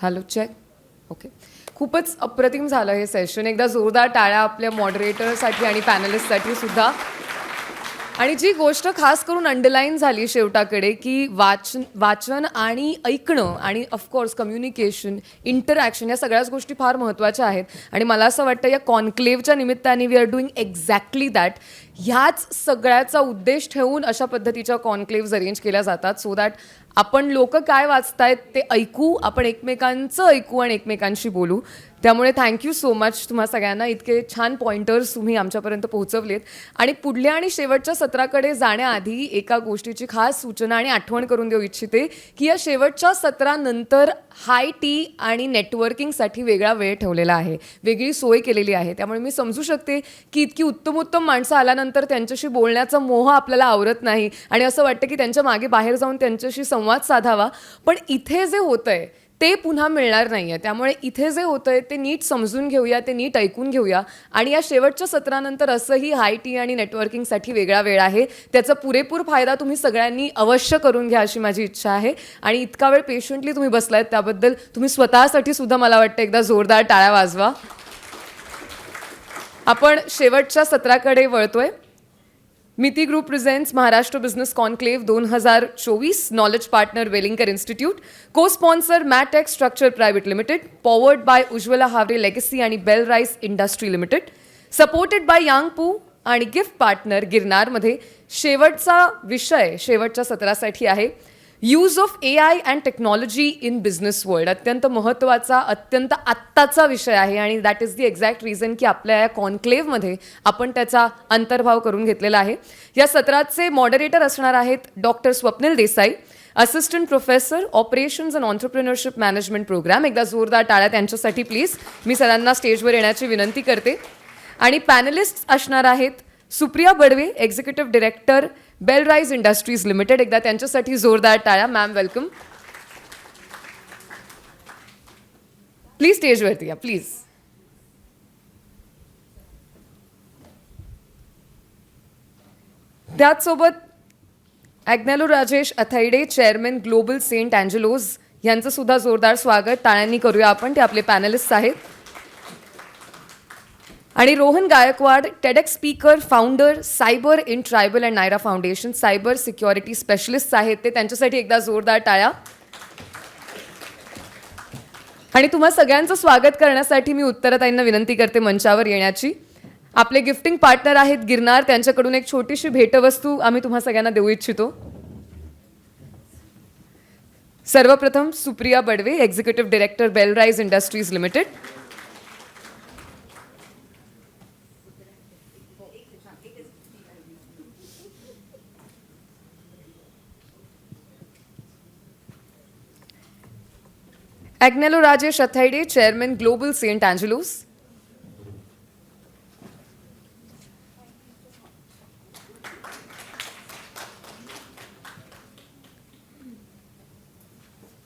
Hello check. Okay. खूपच अप्रतिम झालं हे सेशन. एकदा जोरदार टाळ्या आपल्या मॉडरेटरसाठी आणि पॅनलिस्टसाठी सुद्धा. आणि जी गोष्ट खास करून अंडरलाईन झाली शेवटाकडे की वाचन आणि ऐकणं आणि ऑफकोर्स कम्युनिकेशन, इंटरॅक्शन या सगळ्याच गोष्टी फार महत्त्वाच्या आहेत. आणि मला असं वाटतं या कॉन्क्लेव्हच्या निमित्ताने we are doing exactly that. ह्याच सगळ्याचा उद्देश ठेवून अशा पद्धतीच्या कॉन्क्लेव्ज अरेंज केल्या जातात सो दॅट आपण लोक काय वाचतायत ते ऐकू, आपण एकमेकांचं ऐकू आणि एकमेकांशी बोलू. त्यामुळे थँक्यू सो मच तुम्हा सगळ्यांना. इतके छान पॉइंटर्स तुम्ही आमच्यापर्यंत पोहोचवलेत. आणि पुढल्या आणि शेवटच्या सत्राकडे जाण्याआधी एका गोष्टीची खास सूचना आणि आठवण करून देऊ इच्छिते की या शेवटच्या सत्रानंतर हाय टी आणि नेटवर्किंगसाठी वेगळा वेळ ठेवलेला आहे, वेगळी सोय केलेली आहे. त्यामुळे मी समजू शकते की इतकी उत्तम उत्तम माणसं आल्यानंतर त्यांच्याशी बोलण्याचा मोह आपल्याला आवरत नाही आणि असं वाटतं की त्यांच्या मागे बाहेर जाऊन त्यांच्याशी संवाद साधावा. पण इथे जे होतंय ते पुन्हा मिळणार नाही आहे. त्यामुळे इथे जे होतंय ते नीट समजून घेऊया, ते नीट ऐकून घेऊया. आणि या शेवटच्या सत्रानंतर असंही हाय टी आणि नेटवर्किंगसाठी वेगळा वेळ आहे. त्याचा पुरेपूर फायदा तुम्ही सगळ्यांनी अवश्य करून घ्या अशी माझी इच्छा आहे. आणि इतका वेळ पेशंटली तुम्ही बसलायत त्याबद्दल तुम्ही स्वतःसाठी सुद्धा मला वाटतं एकदा जोरदार टाळ्या वाजवा. आपण शेवटच्या सत्राकडे वळतोय. Miti group presents Maharashtra business conclave 2024, knowledge partner Welingkar institute, co sponsor मॅटेक structure private limited, powered by Ujjwala Haware legacy आणि Bel Rise industry limited, supported by यांगपू आणि गिफ्ट पार्टनर गिरनारमध्ये शेवटचा विषय शेवटच्या सत्रासाठी आहे use of AI and technology in business world. अत्यंत महत्त्वाचा, अत्यंत आत्ताचा विषय आहे आणि that is the exact reason की आपल्या या कॉन्क्लेव्हमध्ये आपण त्याचा अंतर्भाव करून घेतलेला आहे. या सत्राचे मॉडरेटर असणार आहेत doctor Swapnil Desai, assistant professor operations and entrepreneurship management program. एकदा जोरदार टाळ्या त्यांच्यासाठी प्लीज. मी सरांना स्टेजवर येण्याची विनंती करते. आणि पॅनलिस्ट असणार आहेत Supriya Badve, executive director Bel Rise industries Limited. एकदा त्यांच्यासाठी जोरदार टाळ्या. Ma'am welcome. प्लीज स्टेजवरती या प्लीज. त्याचसोबत Agnelo Rajesh Athaide, chairman global saint अँजेलोज यांचं सुद्धा जोरदार स्वागत टाळ्यांनी करूया आपण. ते आपले पॅनलिस्ट आहेत. आणि Rohan Gaikwad, TEDx speaker, founder, cyber in tribal and Naira foundation, cyber security specialist आहेत ते. त्यांच्यासाठी एकदा जोरदार टाळ्या. आणि तुम्हा सगळ्यांचं स्वागत करण्यासाठी मी उत्तरताईंना विनंती करते मंचावर येण्याची. आपले गिफ्टिंग पार्टनर आहेत गिरनार, त्यांच्याकडून एक छोटीशी भेटवस्तू आम्ही तुम्हा सगळ्यांना देऊ इच्छितो. सर्वप्रथम Supriya Badve, executive director Bel Rise industries limited. Agnelo Rajesh Athaide, chairman global saint Angelo's.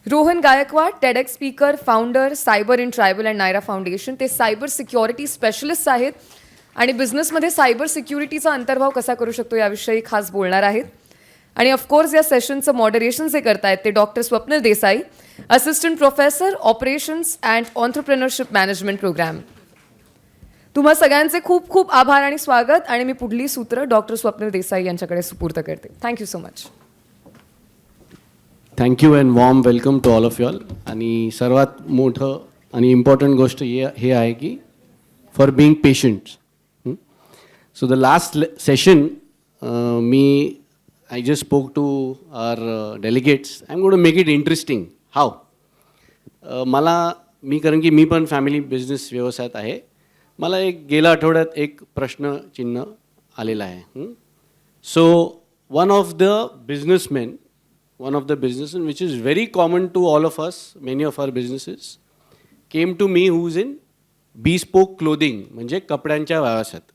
Rohan Gaikwad, TEDx speaker, founder, cyber in tribal and Naira foundation. ते सायबर सिक्युरिटी स्पेशलिस्ट आहेत आणि बिझनेसमध्ये सायबर सिक्युरिटीचा अंतर्भाव कसा करू शकतो याविषयी खास बोलणार आहेत. आणि ऑफकोर्स या सेशनचं मॉडरेशन जे करतायत ते doctor Swapnil Desai, assistant professor operations and entrepreneurship management program. तुम्हा सगळ्यांचे खूप खूप आभार आणि स्वागत. आणि मी पुढली सूत्र डॉक्टर स्वप्नील देसाई यांच्याकडे सुपूर्द करते. Thank you so much. Thank you and warm welcome to all of you all. आणि सर्वात मोठं आणि इम्पॉर्टंट गोष्ट हे आहे की for being patient. So the last session I just spoke to our delegates. I'm going to make it interesting. How? कारण की मी पण फॅमिली बिझनेस व्यवसायात आहे. मला गेल्या आठवड्यात एक प्रश्नचिन्ह आलेला आहे. So one of the businessman which is very common to all of us, many of our businesses, came to me who is in bespoke clothing, म्हणजे कपड्यांच्या व्यवसायात.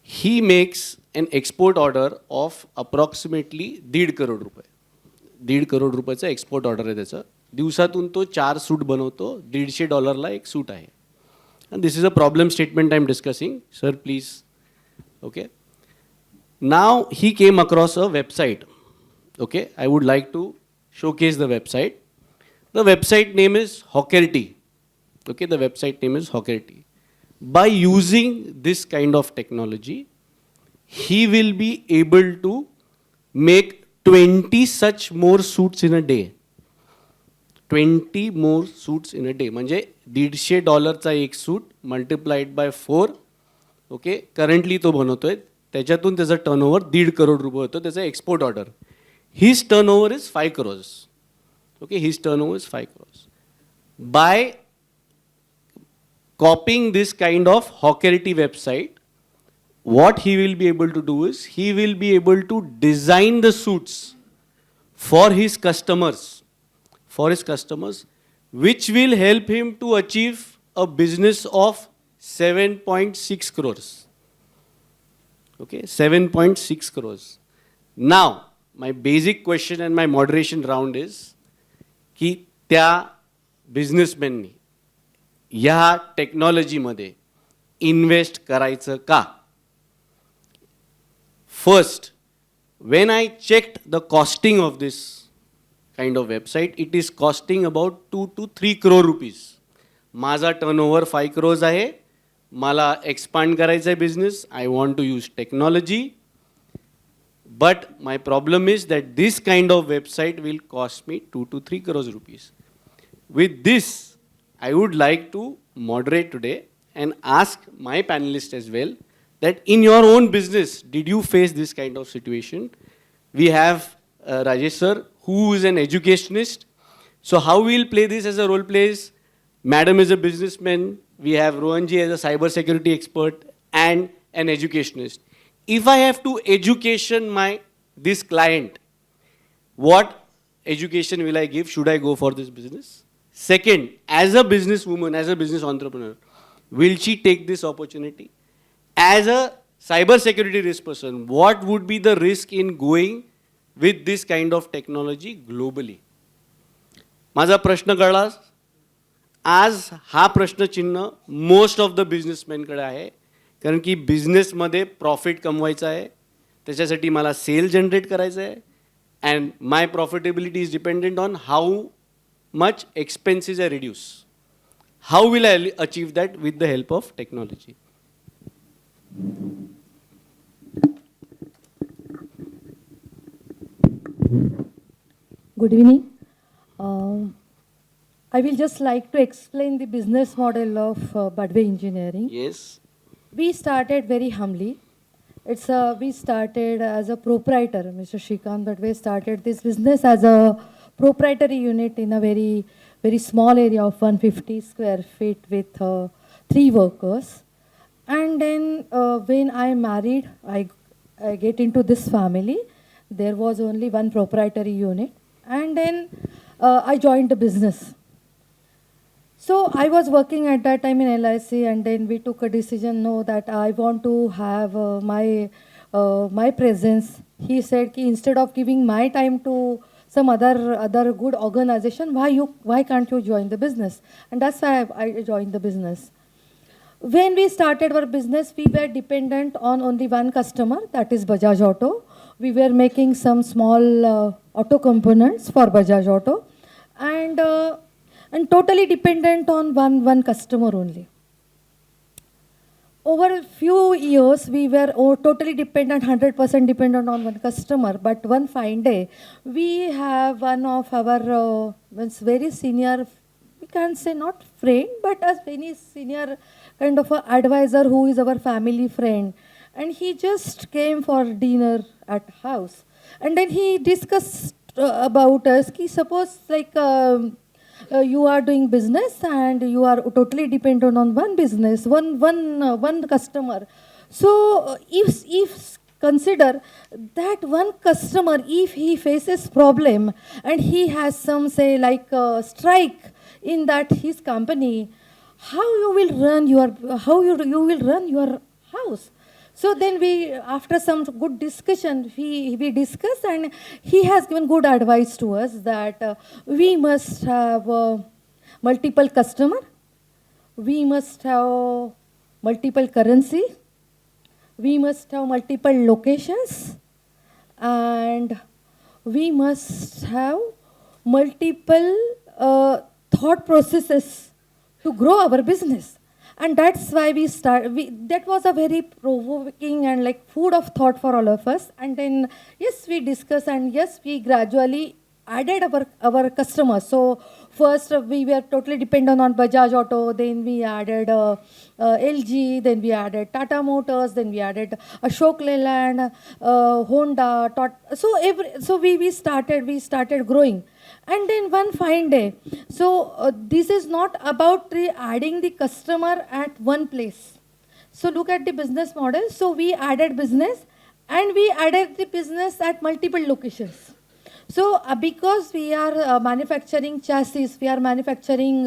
He makes an export order of approximately 1.5 crore रुपये. 1.5 करोड रुपयाचा export order आहे त्याचं. दिवसातून तो 4 suit बनवतो. $150 एक सूट आहे. and this is a problem statement I'm discussing. Sir, please. Okay. Now he came across a website. Okay. I would like to showcase the website. The website name is Hockerty. Okay, the website name is Hockerty. By using this kind of technology, he will be able to make 20 such more suits in a day. 20 more suits in a day. म्हणजे $150चा एक suit multiplied by 4. Okay, currently तो बनवतोय. त्याच्यातून त्याचा turnover 1.5 crore रुपये होतो. त्याचा export order. His turnover is 5 crores. Okay, his turnover is 5 crores. By copying this kind of Hockerty website, what he will be able to do is he will be able to design the suits for his customers, which will help him to achieve a business of 7.6 crores. Okay, 7.6 crores. Now, my basic question and my moderation round is की त्या बिझनेसमॅननी ह्या टेक्नॉलॉजीमध्ये invest करायचं का? First, when I checked the costing of this kind of website, it is costing about 2 to 3 crore rupees. माझा turnover 5 crores आहे. मला expand करायचं आहे business. I want to use technology. But my problem is that this kind of website will cost me 2 to 3 crores rupees. With this, I would like to moderate today and ask my panelists as well that in your own business, did you face this kind of situation? We have Rajesh sir, who is an educationist. So how we'll play this as a role plays? Madam is a businessman. We have Rohanji as a cyber security expert and an educationist. If I have to education this client, what education will I give? Should I go for this business? Second, as a businesswoman, as a business entrepreneur, will she take this opportunity? As a cyber security risk person, what would be the risk in going with this kind of technology globally? माझा प्रश्न कळला. आज हा प्रश्नचिन्ह most of the बिझनेसमॅनकडे आहे. कारण की बिझनेसमध्ये प्रॉफिट कमवायचा आहे. त्याच्यासाठी मला सेल जनरेट करायचं आहे. And my profitability is dependent on how much expenses I reduce. How will I achieve that with the help of technology? Good evening. I will just like to explain the business model of Badwe Engineering. Yes. We started very humbly. We started as a proprietor. Mr. Shrikant Badwe started this business as a proprietary unit in a very, very small area of 150 square feet with 3 workers. And then when I married, I get into this family. There was only one proprietary unit. And then I joined the business. So I was working at that time in LIC, and then we took a decision, no, that I want to have my presence. He said, ki instead of giving my time to some other good organization, why can't you join the business? And that's why I joined the business. When we started our business, we were dependent on only one customer, that is Bajaj Auto. We were making some small auto components for Bajaj Auto, and totally dependent on one customer only. Over a few years, we were totally dependent, 100% dependent on one customer. But one fine day, we have one of our very senior, we can't say not friend, but a very senior kind of a advisor who is our family friend. And he just came for dinner at house. And then he discussed about us, ki suppose like, you are doing business and you are totally dependent on one business, one customer. So if consider that one customer, if he faces problem and he has some say like strike in that his company, how you will run your house? So then we, after some good discussion, we discussed, and he has given good advice to us that we must have multiple customer, we must have multiple currency, we must have multiple locations, and we must have multiple thought processes to grow our business. And that's why that was a very provoking and like food of thought for all of us. And then, yes, we discussed, and yes, we gradually added our customers. So first we were totally dependent on Bajaj Auto, then we added LG, then we added Tata Motors, then we added Ashok Leyland, Honda, so we started growing. And then one fine day, so this is not about adding the customer at one place. So look at the business model. So we added business, and we added the business at multiple locations. So because we are manufacturing chassis, we are manufacturing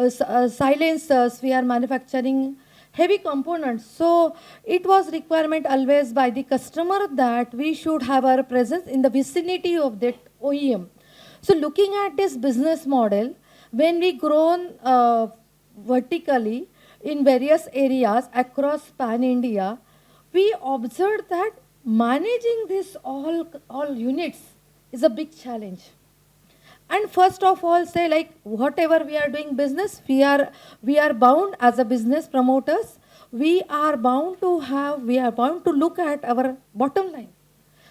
silencers, we are manufacturing heavy components. So it was requirement always by the customer that we should have our presence in the vicinity of that OEM. So looking at this business model, when we grown vertically in various areas across pan-India, we observed that managing this all units is a big challenge. And first of all, say like whatever we are doing business, we are bound as a business promoters. We are bound to look at our bottom line.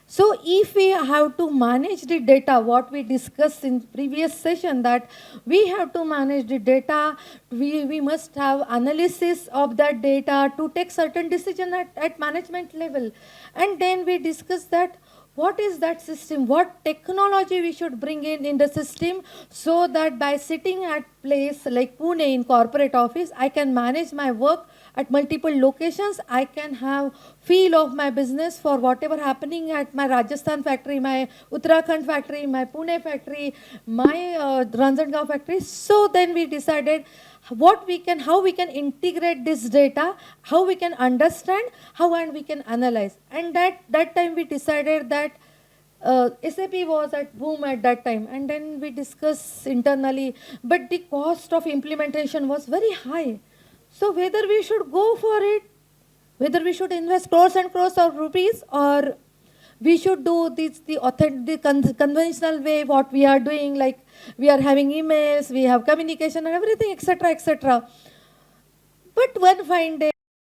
So if we have to manage the data, what we discussed in previous session, that we have to manage the data, we must have analysis of that data to take certain decision at management level. And then we discussed that what is that system, what technology we should bring in the system, so that by sitting at place like Pune in corporate office, I can manage my work at multiple locations. I can have feel of my business for whatever happening at my Rajasthan factory, my Uttarakhand factory, my Pune factory, my Ranjangaon factory. So then we decided how we can integrate this data, how we can understand, and we can analyze. And that time we decided that SAP was at boom at that time, and then we discussed internally, but the cost of implementation was very high. So whether we should go for it, whether we should invest crores and crores of rupees, or we should do the conventional way, what we are doing, like we are having emails, we have communication and everything, etc., etc. But one fine day,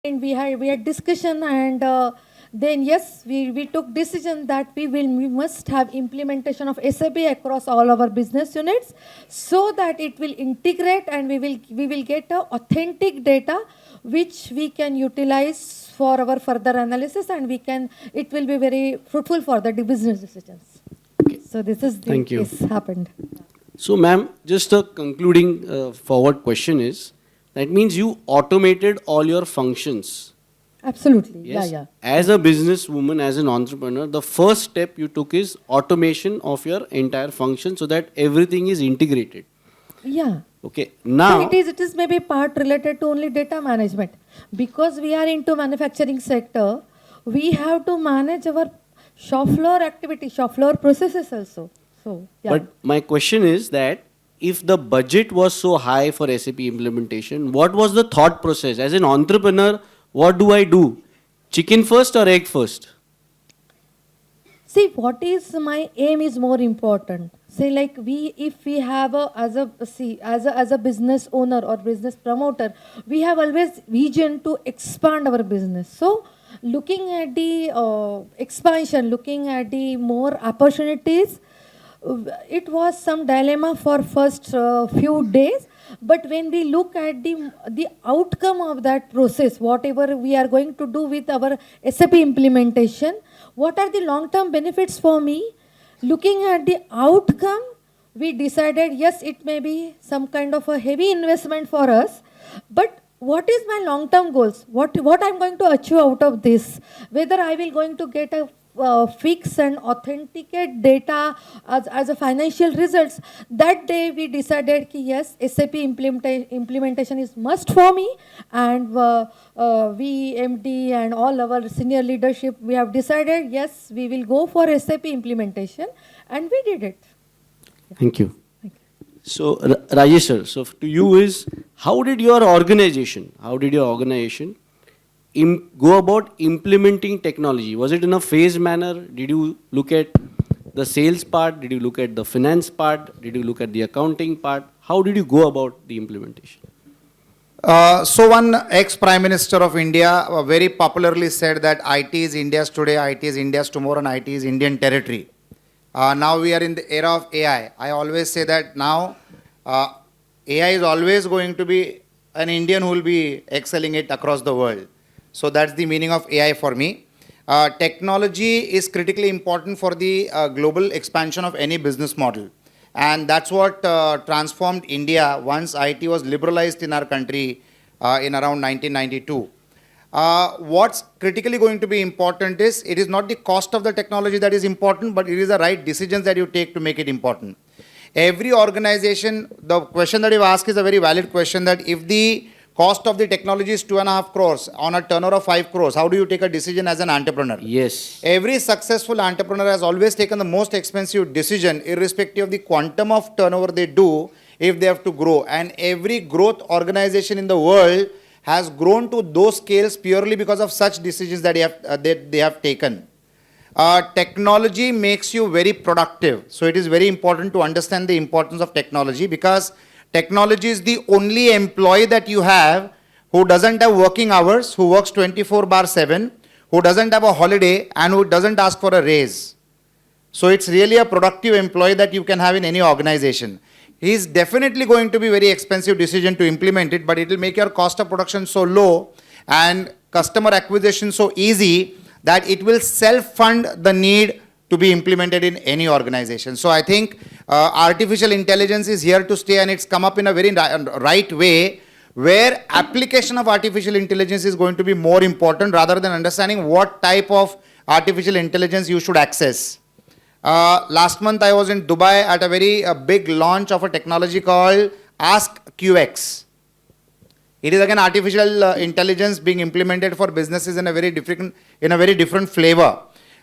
we had discussion, and then yes, we took decision that we must have implementation of SAP across all our business units, so that it will integrate, and we will get a authentic data which we can utilize for our further analysis, and it will be very fruitful for the business decisions. Okay. So this is Thank you. this happened. So, ma'am, just a concluding forward question is, that means you automated all your functions. Absolutely. Yes? Yeah. As a businesswoman, as an entrepreneur, the first step you took is automation of your entire function, so that everything is integrated. Yeah. Okay. Now, So it is maybe part related to only data management. Because we are into manufacturing sector, we have to manage our shop floor activity, shop floor processes also. So, yeah. but my question is that if the budget was so high for SAP implementation, what was the thought process? As an entrepreneur, what do I do? Chicken first or egg first? See, what is my aim is more important. Say like if we have as a business owner or business promoter, we have always vision to expand our business. So looking at the expansion, looking at the more opportunities, it was some dilemma for first few days. But when we look at the outcome of that process, whatever we are going to do with our SAP implementation, what are the long-term benefits for me? Looking at the outcome, we decided, yes, it may be some kind of a heavy investment for us, but what is my long-term goals? What I'm going to achieve out of this? Whether I will going to get a fix and authenticate data as a financial results. That day we decided कि yes, SAP implementation is must for me, and we MD and all our senior leadership, we have decided yes, we will go for SAP implementation, and we did it. Thank you. So, Rajesh sir, so to you is, how did your organization go about implementing technology? Was it in a phased manner? Did you look at the sales part? Did you look at the finance part? Did you look at the accounting part? How did you go about the implementation? So one ex-Prime Minister of India very popularly said that IT is India's today, IT is India's tomorrow, and IT is Indian territory. Now we are in the era of AI. I always say that now AI is always going to be an Indian who will be excelling it across the world. So that's the meaning of AI for me. Technology is critically important for the global expansion of any business model. And that's what transformed India once IT was liberalized in our country in around 1992. What's critically going to be important is, it is not the cost of the technology that is important, but it is the right decisions that you take to make it important. Every organization, the question that you ask is a very valid question, that if the cost of the technology is 2.5 crores on a turnover of 5 crores, how do you take a decision as an entrepreneur? Yes. Every successful entrepreneur has always taken the most expensive decision, irrespective of the quantum of turnover they do, if they have to grow. And every growth organization in the world has grown to those scales purely because of such decisions that they have taken. Technology makes you very productive. So it is very important to understand the importance of technology, because technology is the only employee that you have who doesn't have working hours, who works 24/7, who doesn't have a holiday, and who doesn't ask for a raise. So it's really a productive employee that you can have in any organization. He is definitely going to be very expensive decision to implement it, but it will make your cost of production so low and customer acquisition so easy that it will self-fund the need to be implemented in any organization. So I think artificial intelligence is here to stay, and it's come up in a very right way, where application of artificial intelligence is going to be more important rather than understanding what type of artificial intelligence you should access. Last month I was in Dubai at a very big launch of a technology called Ask QX. It is again artificial intelligence being implemented for businesses in a very different flavor.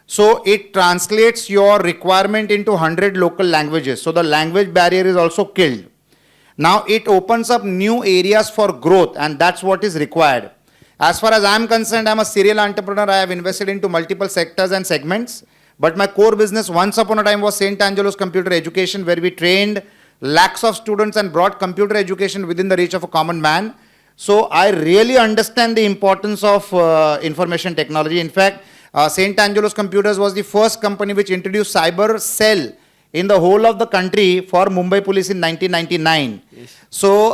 So it translates your requirement into 100 local languages. So the language barrier is also killed. Now it opens up new areas for growth, and that's what is required. As far as I'm concerned, I'm a serial entrepreneur. I have invested into multiple sectors and segments. But my core business once upon a time was St. Angelo's Computer Education, where we trained lakhs of students and brought computer education within the reach of a common man. So I really understand the importance of information technology. In fact, St. Angelo's Computers was the first company which introduced cyber cell in the whole of the country for Mumbai Police in 1999. Yes. So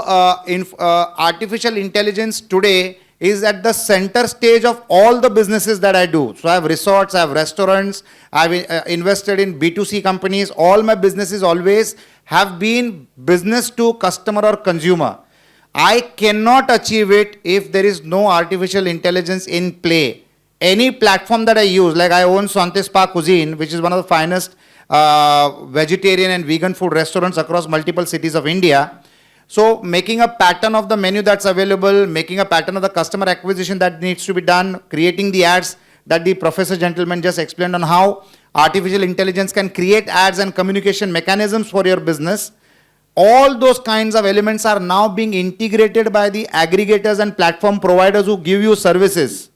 artificial intelligence today is at the center stage of all the businesses that I do. So I have resorts, I have restaurants, I've invested in B2C companies. All my businesses always have been business to customer or consumer. I cannot achieve it if there is no artificial intelligence in play. Any platform that I use, like I own Sante Spa Cuisine, which is one of the finest vegetarian and vegan food restaurants across multiple cities of India. So making a pattern of the menu that's available, making a pattern of the customer acquisition that needs to be done, creating the ads that the professor gentleman just explained on how artificial intelligence can create ads and communication mechanisms for your business. All those kinds of elements are now being integrated by the aggregators and platform providers who give you services.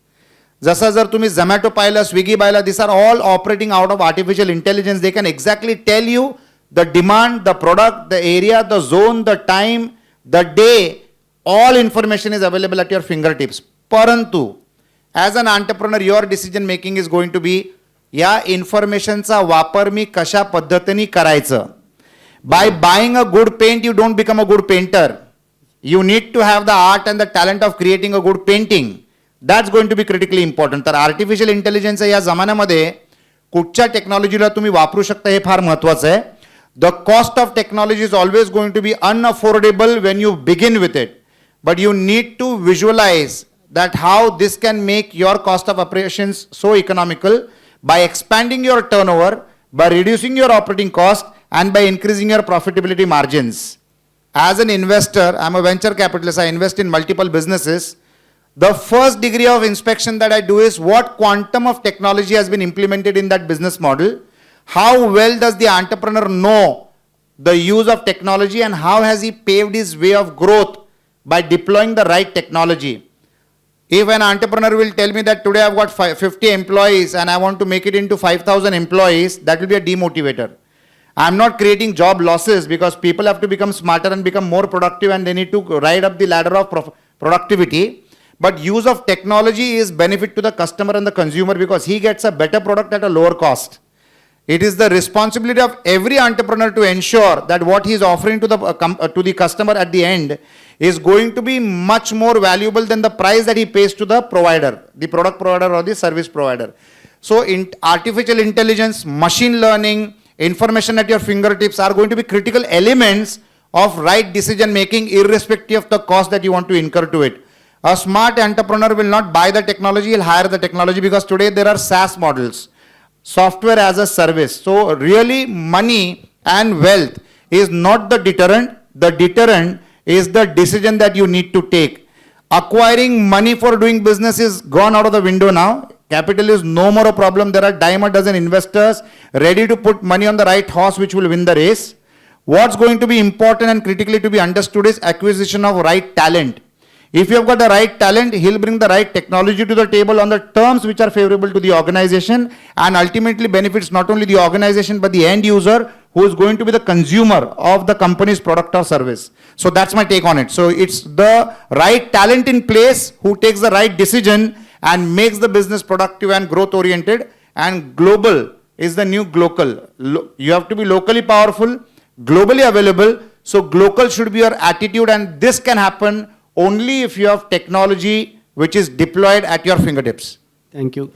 जसं जर तुम्ही Zomato पाहिलं, Swiggy पाहिलं, these are all operating out of artificial intelligence. They can exactly tell you the demand, the product, the area, the zone, the time, the day. All information is available at your fingertips. Parantu, as an entrepreneur, your decision making is going to be, या informationचा वापर मी कशा पद्धतीने करायचं. By buying a good paint, you don't become a good painter. You need to have the art and the talent of creating a good painting. That's going to be critically important. तर artificial intelligence या जमान्यामध्ये कुठच्या टेक्नॉलॉजीला तुम्ही वापरू शकता हे फार महत्त्वाचं आहे. The cost of technology is always going to be unaffordable when you begin with it. But you need to visualize that how this can make your cost of operations so economical by expanding your turnover, by reducing your operating cost, and by increasing your profitability margins. As an investor, I'm a venture capitalist, I invest in multiple businesses. The first degree of inspection that I do is what quantum of technology has been implemented in that business model. How well does the entrepreneur know the use of technology, and how has he paved his way of growth by deploying the right technology? If an entrepreneur will tell me that today I've got 50 employees and I want to make it into 5,000 employees, that will be a demotivator. I'm not creating job losses because people have to become smarter and become more productive and they need to ride up the ladder of productivity. But use of technology is benefit to the customer and the consumer because he gets a better product at a lower cost. It is the responsibility of every entrepreneur to ensure that what he is offering to the customer at the end is going to be much more valuable than the price that he pays to the provider, the product provider or the service provider. So artificial intelligence, machine learning, information at your fingertips are going to be critical elements of right decision making irrespective of the cost that you want to incur to it. A smart entrepreneur will not buy the technology, he'll hire the technology because today there are SaaS models, software as a service. So really money and wealth is not the deterrent. The deterrent is the decision that you need to take. Acquiring money for doing business is gone out of the window now. Capital is no more a problem. There are dime a dozen investors ready to put money on the right horse which will win the race. What's going to be important and critically to be understood is acquisition of right talent. If you have got the right talent, he'll bring the right technology to the table on the terms which are favorable to the organization and ultimately benefits not only the organization but the end user who is going to be the consumer of the company's product or service. So that's my take on it. So it's the right talent in place who takes the right decision and makes the business productive and growth oriented, and global is the new glocal. You have to be locally powerful, globally available. So global should be your attitude, and this can happen only if you have technology which is deployed at your fingertips. Thank you.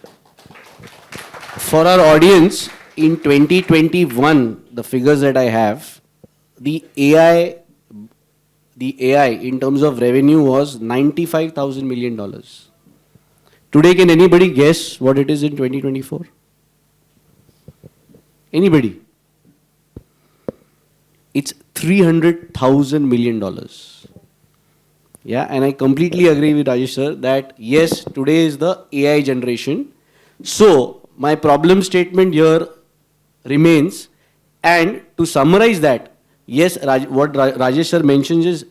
For our audience, in 2021, the figures that I have, the AI in terms of revenue was $95,000 million. Today, can anybody guess what it is in 2024? Anybody? It's $300,000 million. Yeah, and I completely agree with Rajesh sir that yes, today is the AI generation. So my problem statement here remains, and to summarize that, yes, what Rajesh sir mentions is,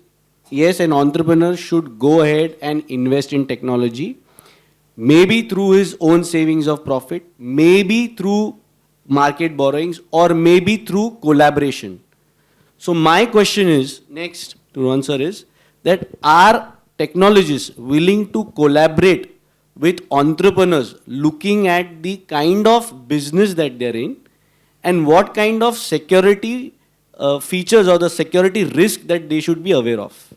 yes, an entrepreneur should go ahead and invest in technology, maybe through his own savings of profit, maybe through market borrowings, or maybe through collaboration. So my question is, next to answer is, that are technologists willing to collaborate with entrepreneurs looking at the kind of business that they're in and what kind of security features or the security risk that they should be aware of?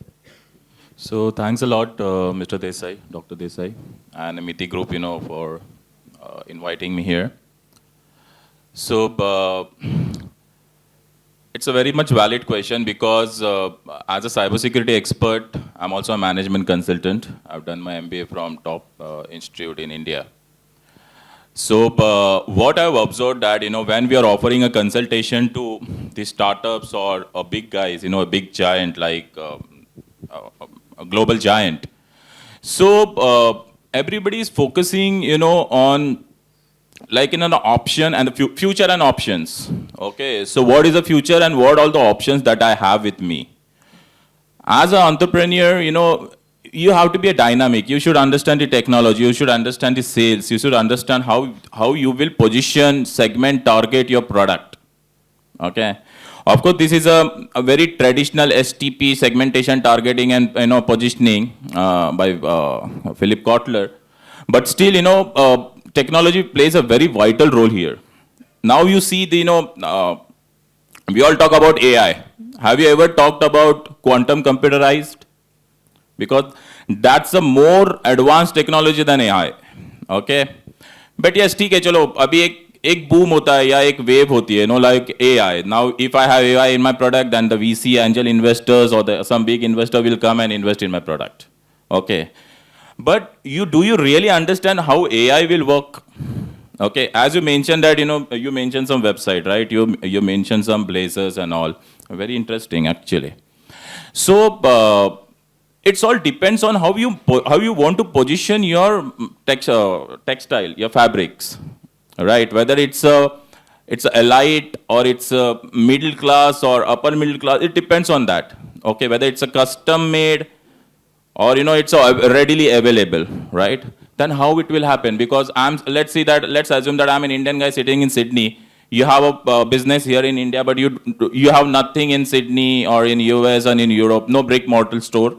So thanks a lot, Mr. Desai, Dr. Desai, and Miti Group, for inviting me here. So it's a very much valid question because as a cybersecurity expert, I'm also a management consultant. I've done my MBA from top institute in India. So what I've observed that, when we are offering a consultation to the startups or big guys, a big giant like a global giant. So everybody is focusing, on like an option and the future and options. Okay, so what is the future and what are the options that I have with me? As an entrepreneur, you have to be a dynamic. You should understand the technology. You should understand the sales. You should understand how you will position, segment, target your product. Okay. Of course, this is a very traditional STP, segmentation, targeting, and positioning by Philip Kotler. But still, technology plays a very vital role here. Now you see we all talk about AI. Have you ever talked about quantum computerized? Because that's a more advanced technology than AI. Okay. But yes, ठीक है, चलो अभी एक boom होता है या एक wave होती है, like AI. Now, if I have AI in my product, then the VC angel investors or some big investor will come and invest in my product. Okay. But do you really understand how AI will work? Okay, as you mentioned that, you mentioned some website, right? You mentioned some blazers and all. Very interesting, actually. So, it's all depends on how you want to position your textile, your fabrics, right? Whether it's a elite or it's a middle class or upper middle class, it depends on that. Okay, whether it's a custom made or it's readily available. right? Then how it will happen? Because let's assume that I'm an Indian guy sitting in Sydney. You have a business here in India, but you have nothing in Sydney or in US and in Europe, no brick mortar store.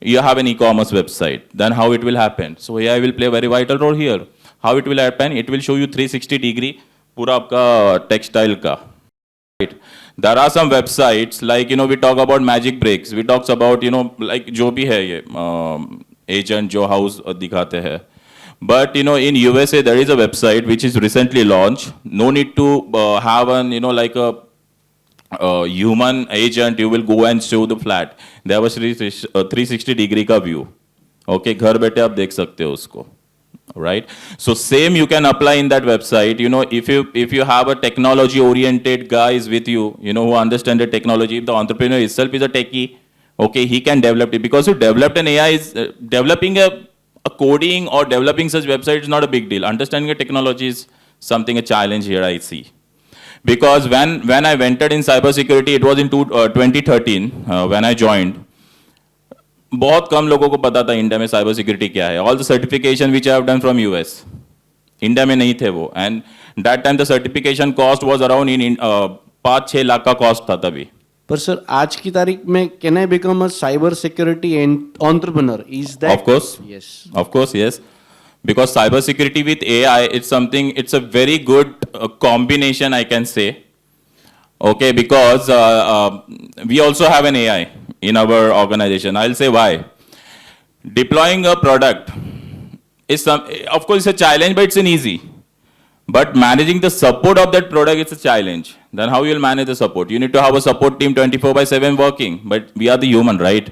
You have an e-commerce website. Then how it will happen? So AI will play a very vital role here. How it will happen? It will show you 360 degree पूरा आपका textile का. Right. There are some websites like we talk about magic breaks. We talks about like जो भी है ये agent जो house दिखाते हैं. But in USA there is a website which is recently launched. No need to have an like a human agent. You will go and show the flat. They have a 360 degree का view. Okay, घर बैठे आप देख सकते हो उसको. Right? So same you can apply in that website. If you have a technology oriented guys with you, who understand the technology, if the entrepreneur itself is a techie, okay, he can develop it, because you developed an AI is developing a coding or developing such website is not a big deal. Understanding the technology is something a challenge here I see. Because when I ventured in cybersecurity, it was in 2013 when I joined. बहुत कम लोगों को पता था India में cyber security क्या है. All the certification which I have done from US, India में नहीं थे वो. And that time the certification cost was around in 5-6 lakh का कॉस्ट था तभी. पर सर आज की तारीख में can I become a cyber security entrepreneur? Is that? Of course yes. Because cyber security with AI, it's a very good combination, I can say. Okay, because we also have an AI in our organization. I'll say why. Deploying a product is of course it's a challenge, but it's an easy. But managing the support of that product is a challenge. Then how you will manage the support? You need to have a support team 24/7 working, but we are the human, right?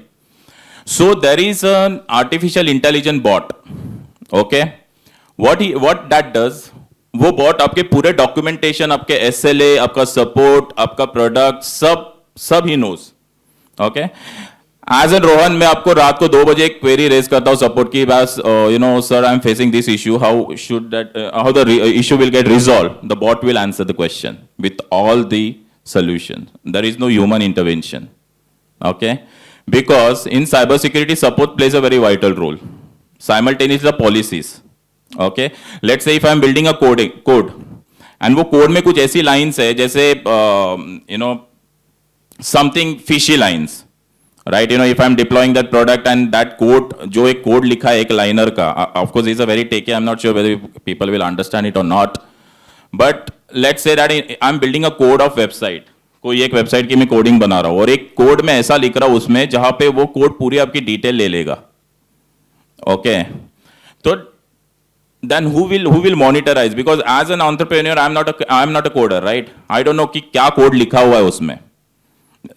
So there is an artificial intelligence bot. Okay, what that does, वो bot आपके पूरे documentation, आपके SLA, आपका support, आपका product, सब ही knows. Okay, as a Rohan मैं आपको रात को 2 बजे एक query raise करता हूँ support की, बस sir I'm facing this issue, how the issue will get resolved. The bot will answer the question with all the solution. There is no human intervention. Okay, because in cybersecurity support plays a very vital role. Simultaneously the policies. Okay, let's say if I am building a code and वो code में कुछ ऐसी lines है जैसे something fishy lines, right? If I am deploying that product and that code, जो एक code लिखा है एक liner का, of course it's a very techy, I'm not sure whether people will understand it or not, but let's say that I am building a code of website. कोई एक website की मैं कोडिंग बना रहा हूँ और एक कोड में ऐसा लिख रहा हूँ उसमें जहां पे वो कोड पूरी आपकी डिटेल ले लेगा. Okay, so then who will monitorize? Because as an entrepreneur, I'm not a coder, right? I don't know कि क्या कोड लिखा हुआ है उसमें.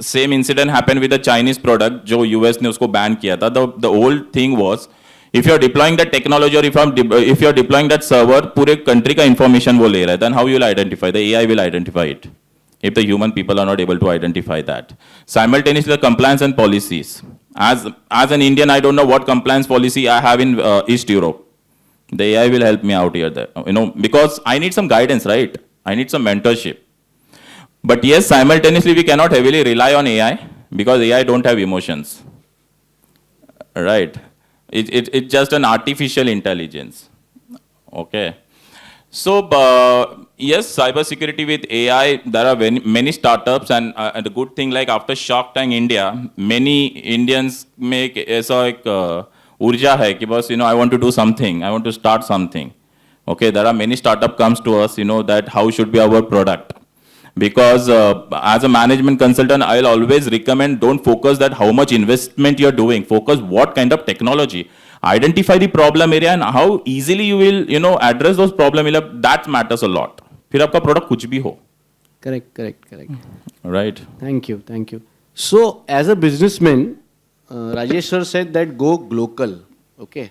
Same incident happened with a Chinese product जो US ने उसको ban किया था. The whole thing was, if you're deploying that technology or if you're deploying that server, पूरे country का information वो ले रहा है. Then how you will identify? The AI will identify it. If the human people are not able to identify that. Simultaneously, the compliance and policies. As an Indian, I don't know what compliance policy I have in East Europe. The AI will help me out here, because I need some guidance, right? I need some mentorship. But yes, simultaneously, we cannot heavily rely on AI because AI don't have emotions, right? It's just an artificial intelligence. Okay. So, yes, cybersecurity with AI, there are many startups, and the good thing, like after Shark Tank India, many Indians make ऐसा एक ऊर्जा है कि बस I want to do something, I want to start something. Okay, there are many startup comes to us, that how should be our product. Because as a management consultant, I'll always recommend don't focus that how much investment you're doing, focus what kind of technology. Identify the problem area and how easily you will address those problem area. That matters a lot. फिर आपका product कुछ भी हो. Correct. Right. Thank you. So as a businessman, Rajesh sir said that go global. Okay.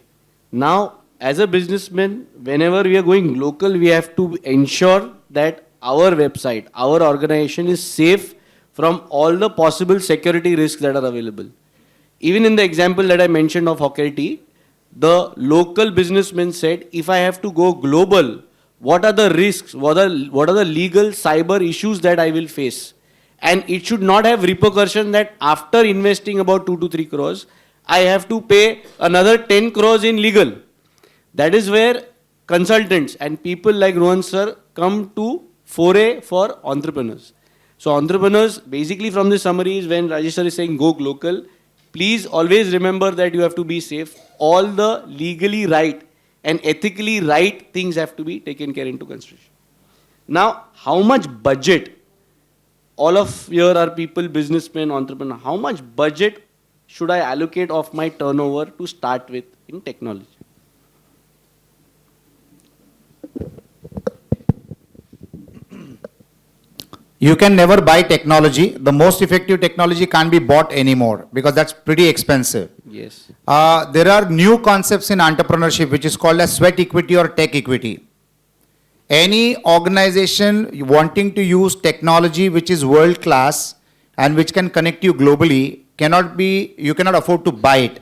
Now as a businessman, whenever we are going local, we have to ensure that our website, our organization is safe from all the possible security risks that are available. Even in the example that I mentioned of Hockey, the local businessman said, if I have to go global, what are the risks? What are the legal cyber issues that I will face? And it should not have repercussion that after investing about 2 to 3 crores, I have to pay another 10 crores in legal. That is where consultants and people like Rohan sir come to foray for entrepreneurs. So entrepreneurs, basically from this summary is when Rajesh sir is saying go local, please always remember that you have to be safe. All the legally right and ethically right things have to be taken care into consideration. Now, how much budget, all of here are people, businessmen, entrepreneurs, how much budget should I allocate of my turnover to start with in technology? You can never buy technology. The most effective technology can't be bought anymore because that's pretty expensive. Yes. There are new concepts in entrepreneurship which is called as sweat equity or tech equity. Any organization wanting to use technology which is world class and which can connect you globally you cannot afford to buy it.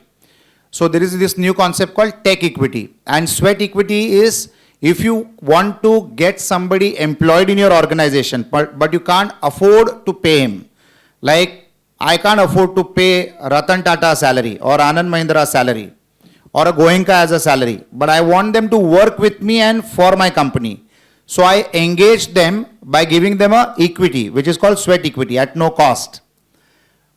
So there is this new concept called tech equity, and sweat equity is if you want to get somebody employed in your organization, but you can't afford to pay him. Like I can't afford to pay Ratan Tata's salary or Anand Mahindra's salary or a Goenka as a salary, but I want them to work with me and for my company. So I engage them by giving them a equity, which is called sweat equity at no cost.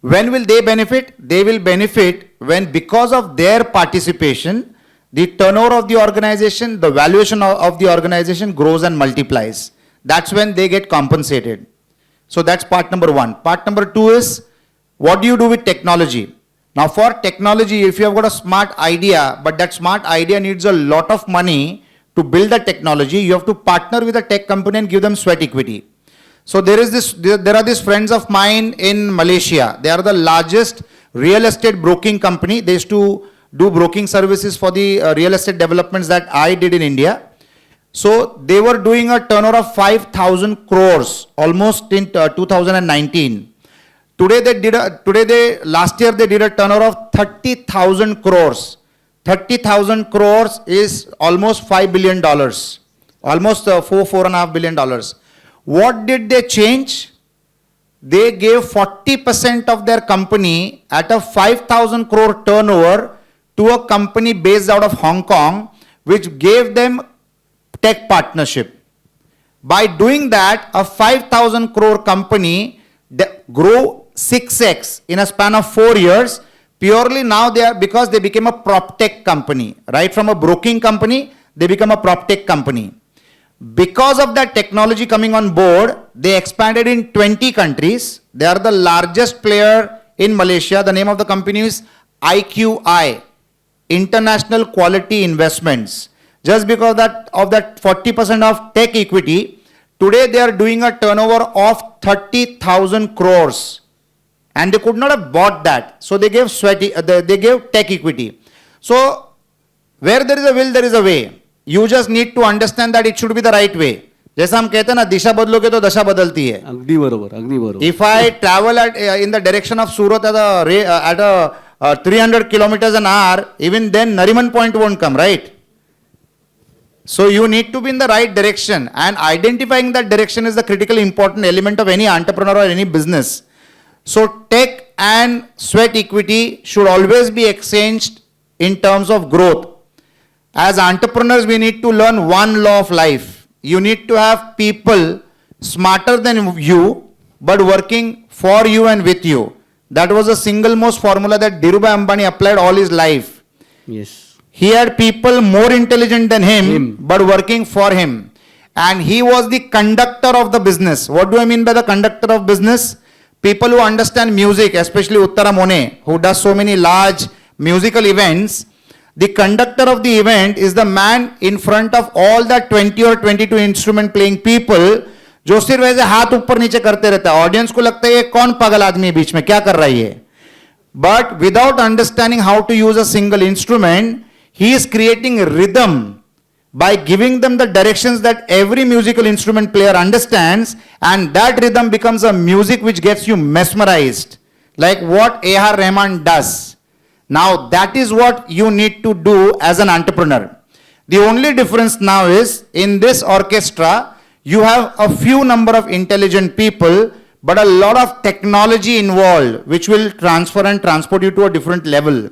When will they benefit? They will benefit when, because of their participation, the turnover of the organization, the valuation of the organization grows and multiplies. That's when they get compensated. So that's part number one. Part number two is, what do you do with technology? Now for technology, if you have got a smart idea, but that smart idea needs a lot of money to build the technology, you have to partner with a tech company and give them sweat equity. So there are these friends of mine in Malaysia. They are the largest real estate broking company. They used to do broking services for the real estate developments that I did in India. So they were doing a turnover of 5,000 crores almost in 2019. Last year they did a turnover of 30,000 crores. 30,000 crores is almost $5 billion, almost $4.5 billion. What did they change? They gave 40% of their company at a 5,000 crore turnover to a company based out of Hong Kong, which gave them tech partnership. By doing that, a 5,000 crore company grew 6x in a span of 4 years. Purely now because they became a prop tech company. Right from a broking company, they become a prop tech company. Because of that technology coming on board, they expanded in 20 countries. They are the largest player in Malaysia. The name of the company is IQI, International Quality Investments. Just because of that 40% of tech equity, today they are doing a turnover of 30,000 crores. And they could not have bought that. So they gave tech equity. So where there is a will, there is a way. You just need to understand that it should be the right way. जैसा हम कहते हैं ना, दिशा बदलोगे तो दशा बदलती है. अगदी बरोबर, अगदी बरोबर. If I travel in the direction of Surat at a 300 kilometers an hour, even then Nariman point won't come, right? So you need to be in the right direction, and identifying that direction is the critical important element of any entrepreneur or any business. So tech and sweat equity should always be exchanged in terms of growth. As entrepreneurs, we need to learn one law of life. You need to have people smarter than you, but working for you and with you. That was the single most formula that Dhirubhai Ambani applied all his life. Yes. He had people more intelligent than him, but working for him. And he was the conductor of the business. What do I mean by the conductor of business? People who understand music, especially Uttara Mone, who does so many large musical events. The conductor of the event is the man in front of all the 20 or 22 instrument playing people, जो सिर्फ ऐसे हाथ ऊपर नीचे करते रहता है. Audience को लगता है ये कौन पागल आदमी है बीच में, क्या कर रहा है ये. But without understanding how to use a single instrument, he is creating rhythm by giving them the directions that every musical instrument player understands, and that rhythm becomes a music which gets you mesmerized, like what A.R. Rahman does. Now that is what you need to do as an entrepreneur. The only difference now is, in this orchestra, you have a few number of intelligent people, but a lot of technology involved, which will transfer and transport you to a different level.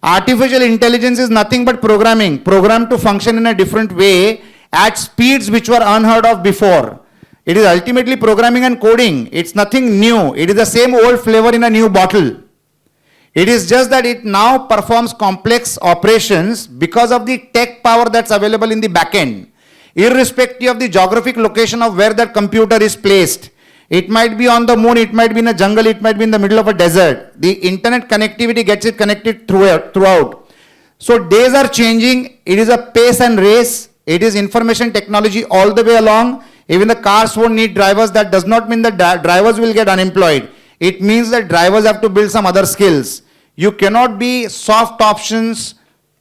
Artificial intelligence is nothing but programming, programmed to function in a different way at speeds which were unheard of before. It is ultimately programming and coding. It's nothing new. It is the same old flavor in a new bottle. It is just that it now performs complex operations because of the tech power that's available in the back end, irrespective of the geographic location of where that computer is placed. It might be on the moon, it might be in a jungle, it might be in the middle of a desert. The internet connectivity gets it connected throughout. So days are changing. It is a pace and race. It is information technology all the way along. Even the cars won't need drivers. That does not mean that drivers will get unemployed. It means that drivers have to build some other skills. You cannot be soft options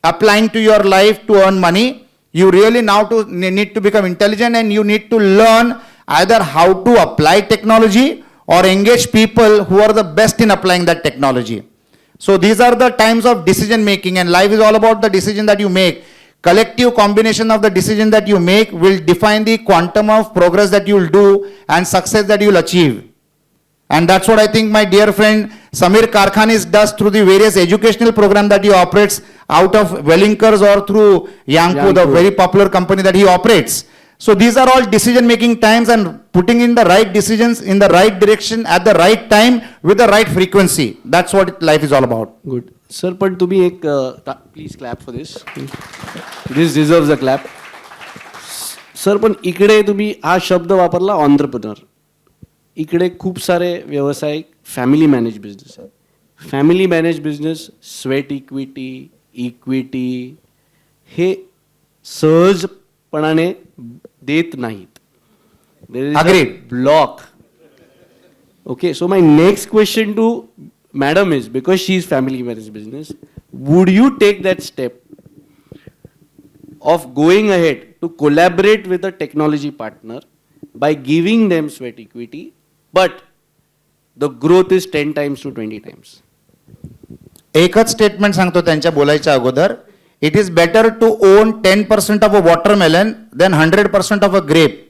applying to your life to earn money. You really now need to become intelligent, and you need to learn either how to apply technology or engage people who are the best in applying that technology. So these are the times of decision making, and life is all about the decision that you make. Collective combination of the decision that you make will define the quantum of progress that you will do and success that you will achieve. And that's what I think my dear friend Samir Karkhanis does through the various educational program that he operates out of Wellinkers or through Yanku, the very popular company that he operates. So these are all decision-making times, and putting in the right decisions in the right direction at the right time with the right frequency. That's what life is all about. Good sir पण तुम्ही एक please clap for this this deserves a clap. Sir पण इकडे तुम्ही हा शब्द वापरला entrepreneur. इकडे खूप सारे व्यवसाय फॅमिली मॅनेज बिझनेस आहे. Family manage business sweat equity हे सहजपणाने देत नाहीत. Agreed. Block. Okay, so my next question to madam is, because she is family managed business, would you take that step of going ahead to collaborate with a technology partner by giving them sweat equity, but the growth is 10 times to 20 times? एकच statement सांगतो त्यांच्या बोलायच्या अगोदर. It is better to own 10% of a watermelon than 100% of a grape.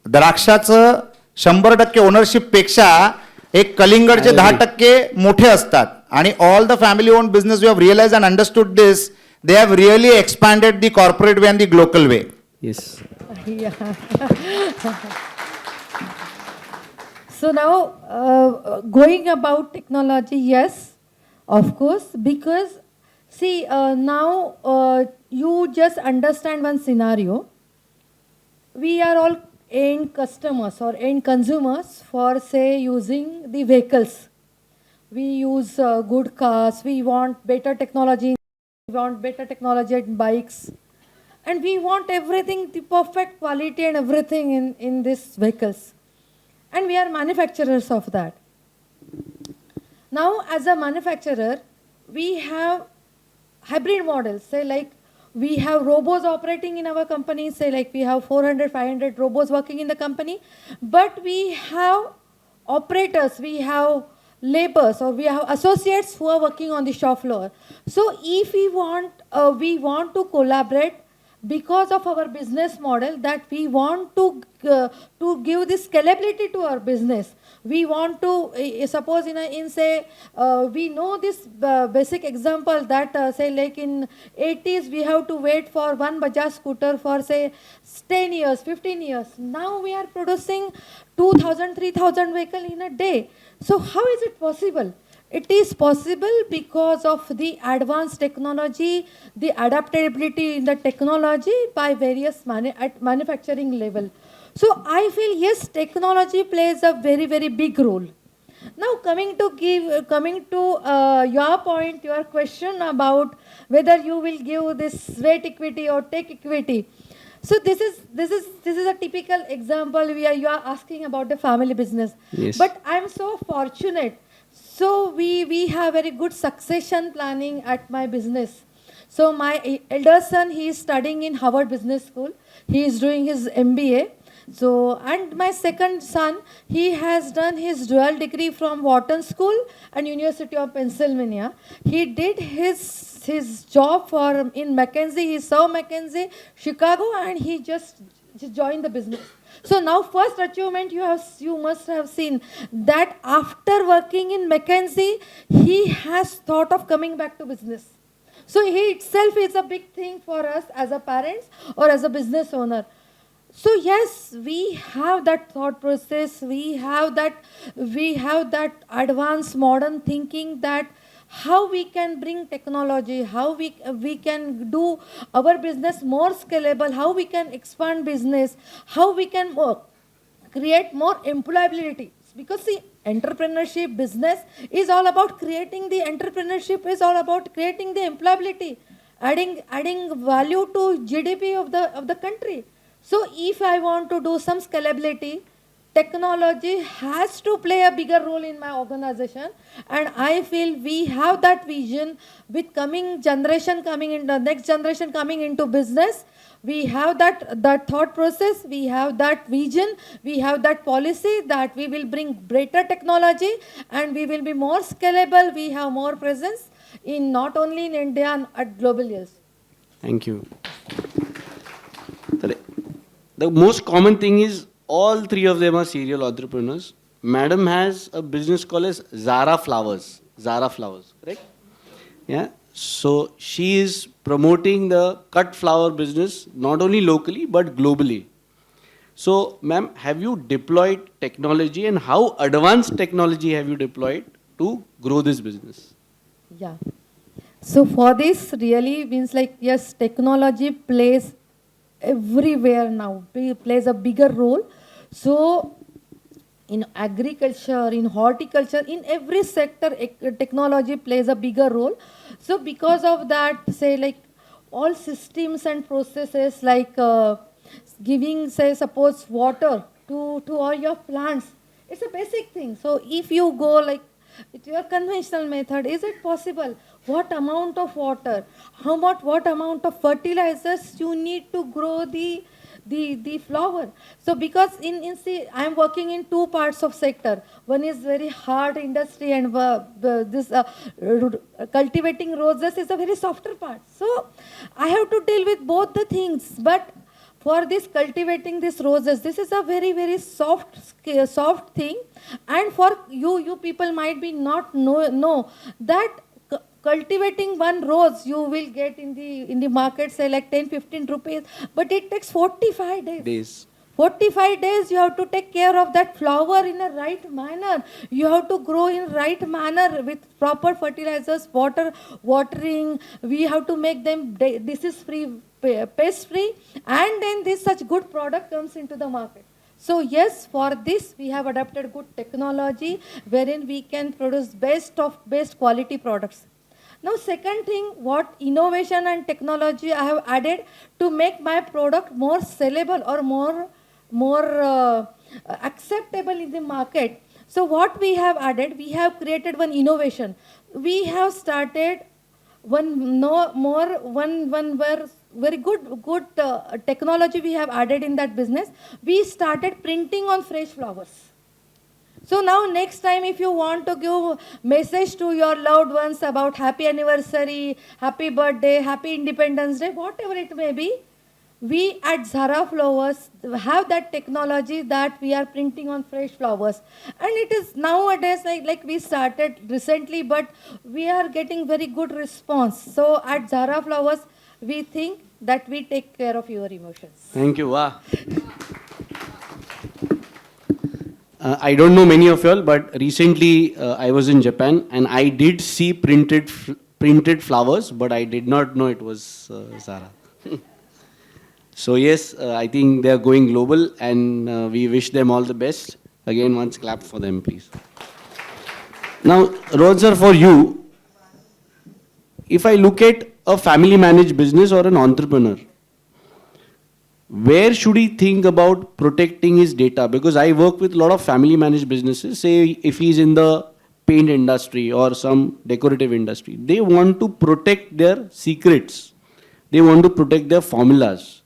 द्राक्षाचं 100% ownership पेक्षा एक कलिंगडचे 10% मोठे असतात. आणि all the family own business we have realise and understood this. They have really expanded the corporate way and the global way. Yes. Yeah. So now, going about technology, yes, of course, because see, now you just understand one scenario. We are all end customers or end consumers for, say, using the vehicles. We use good cars. We want better technology. We want better technology in bikes. And we want everything, the perfect quality and everything in these vehicles. And we are manufacturers of that. Now, as a manufacturer, we have hybrid models. Say like we have robots operating in our company. Say like we have 400, 500 robots working in the company. But we have operators, we have laborers, or we have associates who are working on the shop floor. So if we want to collaborate, because of our business model, that we want to give this scalability to our business. We want to suppose in say we know this basic example that say like in 80s we have to wait for one Bajaj scooter for say 10 years, 15 years. Now we are producing 2,000, 3,000 vehicles in a day. So how is it possible? It is possible because of the advanced technology, the adaptability in the technology by various at manufacturing level. So I feel yes, technology plays a very, very big role. Now coming to your point, your question about whether you will give this sweat equity or tech equity. So this is a typical example where you are asking about the family business. Yes. But I am so fortunate. So we have very good succession planning at my business. So my elder son, he is studying in Harvard Business School. He is doing his MBA. So, and my second son, he has done his dual degree from Wharton School and University of Pennsylvania. He did his job in McKinsey. He served McKinsey, Chicago, and he just joined the business. So now first achievement you must have seen that after working in McKinsey, he has thought of coming back to business. So he itself is a big thing for us as a parents or as a business owner. So yes, we have that thought process, we have that advanced modern thinking, that how we can bring technology, how we can do our business more scalable, how we can expand business, how we can create more employability. Because see, entrepreneurship business is all about creating the entrepreneurship, is all about creating the employability, adding value to GDP of the country. So if I want to do some scalability, technology has to play a bigger role in my organization, and I feel we have that vision with coming generation coming in, the next generation coming into business. We have that thought process, we have that vision, we have that policy that we will bring greater technology and we will be more scalable, we have more presence in not only in India and at global years. Thank you. The most common thing is all three of them are serial entrepreneurs. Madam has a business called as Zara Flowers. Zara Flowers, correct? Yeah. So she is promoting the cut flower business not only locally but globally. So, ma'am, have you deployed technology and how advanced technology have you deployed to grow this business? Yeah. So for this really means like, yes, technology plays everywhere now, plays a bigger role. So in agriculture, in horticulture, in every sector, technology plays a bigger role. So because of that, say like all systems and processes like giving, say, suppose water to all your plants, it's a basic thing. So if you go like with your conventional method, is it possible? What amount of water, what amount of fertilizers you need to grow the flower? So because in see, I am working in two parts of sector. One is very hard industry, and this cultivating roses is a very softer part. So I have to deal with both the things. But for this cultivating these roses, this is a very soft thing. And for you people might be not know that cultivating one rose you will get in the market, say like 10-15 rupees, but it takes 45 days. 45 days you have to take care of that flower in a right manner. You have to grow in right manner with proper fertilizers, watering. We have to make them disease free, pest free, and then this such good product comes into the market. So yes, for this we have adapted good technology wherein we can produce best of best quality products. Now second thing, what innovation and technology I have added to make my product more sellable or more acceptable in the market. So what we have added, we have created one innovation. We have started one where very good technology we have added in that business. We started printing on fresh flowers. So now next time if you want to give message to your loved ones about happy anniversary, happy birthday, happy Independence Day, whatever it may be, we at Zara Flowers have that technology that we are printing on fresh flowers. And it is nowadays like we started recently, but we are getting very good response. So at Zara Flowers, we think that we take care of your emotions. Thank you. Wow. I don't know many of y'all, but recently I was in Japan and I did see printed flowers, but I did not know it was Zara. So yes, I think they are going global, and we wish them all the best. Again, once clap for them, please. Now, Rod sir, for you, if I look at a family managed business or an entrepreneur, where should he think about protecting his data? Because I work with a lot of family managed businesses. Say if he's in the paint industry or some decorative industry, they want to protect their secrets. They want to protect their formulas.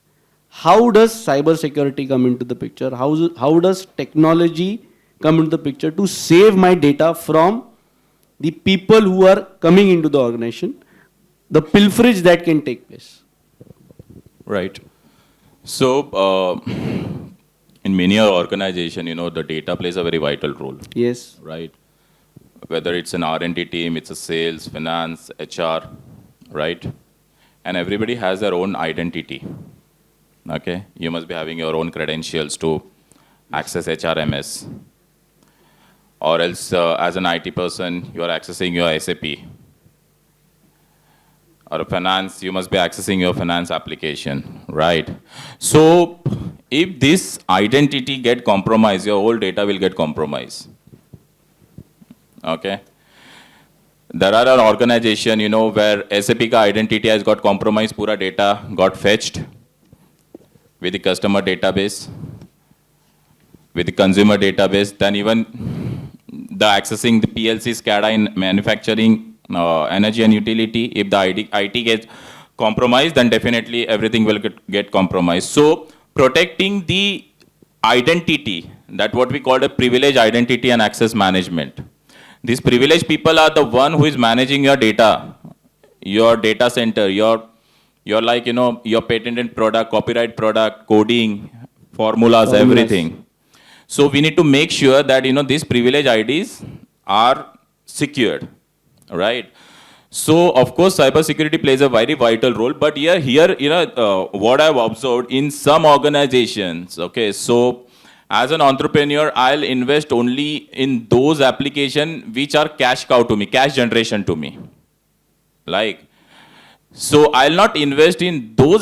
How does cybersecurity come into the picture? How does technology come into the picture to save my data from the people who are coming into the organization, the pilferage that can take place? Right. So, in many organization, the data plays a very vital role, Yes. right? Whether it's an R&D team, it's a sales, finance, HR, right? And everybody has their own identity. Okay, you must be having your own credentials to access HRMS, or else as an IT person, you are accessing your SAP. Or a finance, you must be accessing your finance application, right? So if this identity get compromised, your whole data will get compromised. Okay? There are an organization, where SAP ka identity has got compromised, pura data got fetched with the customer database, with the consumer database, then even the accessing the PLC SCADA in manufacturing, energy and utility, if the IT gets compromised, then definitely everything will get compromised. So protecting the identity, that what we call a privileged identity and access management. These privileged people are the one who is managing your data center, your like, your patented product, copyright product, coding, formulas, everything. So we need to make sure that, these privilege IDs are secured, right? So of course, cybersecurity plays a very vital role, but here, what I've observed in some organizations, okay, so as an entrepreneur, I'll invest only in those applications which are cash cow to me, cash generation to me. Like, so I'll not invest in those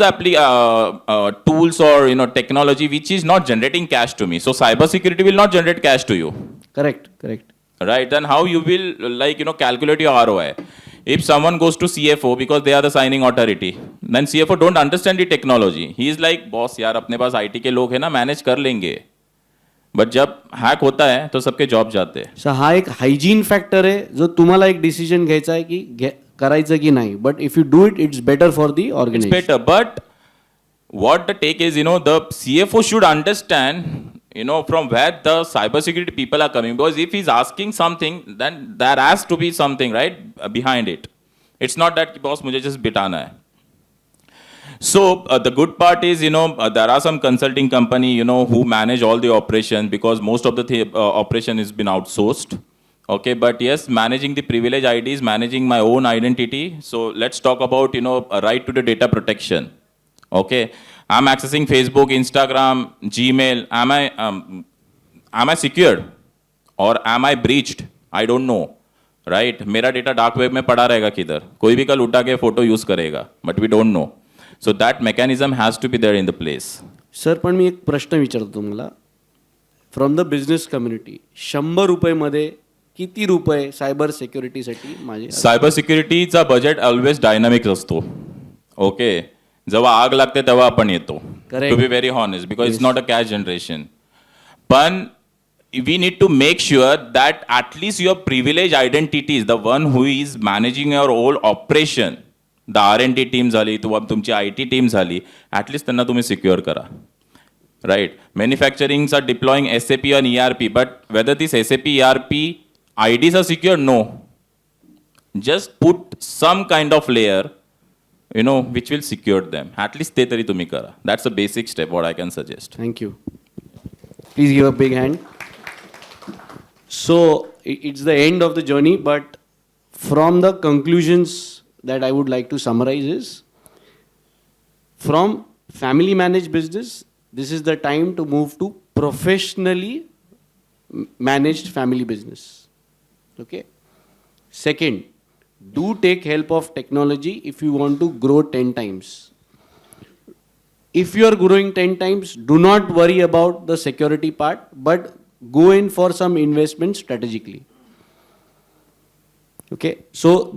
tools or technology which is not generating cash to me. So cybersecurity will not generate cash to you, Correct. right? Then how you will calculate your ROI? If someone goes to CFO because they are the signing authority, then CFO don't understand the technology. He is like, boss यार अपने पास IT के लोग हैं ना, manage कर लेंगे. But जब hack होता है तो सबके जॉब जाते हैं. सो हा एक हायजीन फॅक्टर आहे जो तुम्हाला एक डिसिजन घ्यायचा आहे की करायचं की नाही. But if you do it, it's better for the It's organisation. better, but what the take is, the CFO should understand, from where the cybersecurity people are coming. Because if he's asking something, then there has to be something, right, behind it. It's not that, boss, मुझे just बिठाना है. So the good part is, there are some consulting company, who manage all the operations because most of the operation has been outsourced. Okay, but yes, managing the privilege IDs, managing my own identity. So let's talk about, a right to the data protection. Okay, I'm accessing Facebook, Instagram, Gmail. Am I secured or am I breached? I don't know, right? मेरा data dark web में पड़ा रहेगा किधर? कोई भी कल उठा के photo use करेगा, but we don't know. So that mechanism has to be there in the place. Sir, पण मी एक प्रश्न विचारतो तुम्हाला. फ्रॉम द बिझनेस कम्युनिटी, 100 रुपये किती रुपये सायबर सिक्युरिटीसाठी माझे? सायबर सिक्युरिटीचा बजेट ऑलवेज डायनामिक असतो. ओके, जेव्हा आग लागते तेव्हा आपण येतो. Correct. To be very honest, because it's not a cash generation. पण we need to make sure that at least your privileged identity is the one who is managing your whole operation. The R&D team झाली, तुमची IT team झाली, at least त्यांना तुम्ही secure करा. Right? Manufacturings are deploying SAP and ERP, but whether this SAP ERP IDs are secure, no. Just put some kind of layer, which will secure them. At least ते तरी तुम्ही करा. That's a basic step what I can suggest. Thank you. Please give a big hand. So it's the end of the journey, but from the conclusions that I would like to summarize is, from family managed business, this is the time to move to professionally managed family business. Okay. Second, do take help of technology if you want to grow 10 times. If you are growing 10 times, do not worry about the security part, but go in for some investment strategically. Okay. So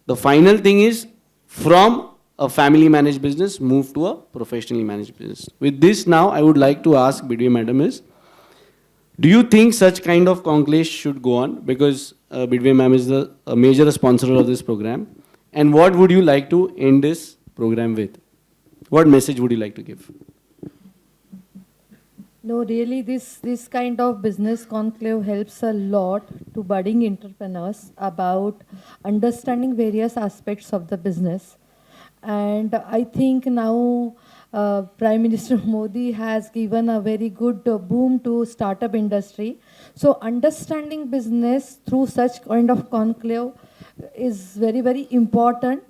the final thing is, from a family managed business, move to a professionally managed business. With this, now I would like to ask Bidwe madam is, do you think such kind of conclave should go on? Because Bidwe ma'am is a major sponsor of this program. And what would you like to end this program with? What message would you like to give? No, really, this kind of business conclave helps a lot to budding entrepreneurs about understanding various aspects of the business. And I think now Prime Minister Modi has given a very good boom to startup industry. So understanding business through such kind of conclave is very, very important.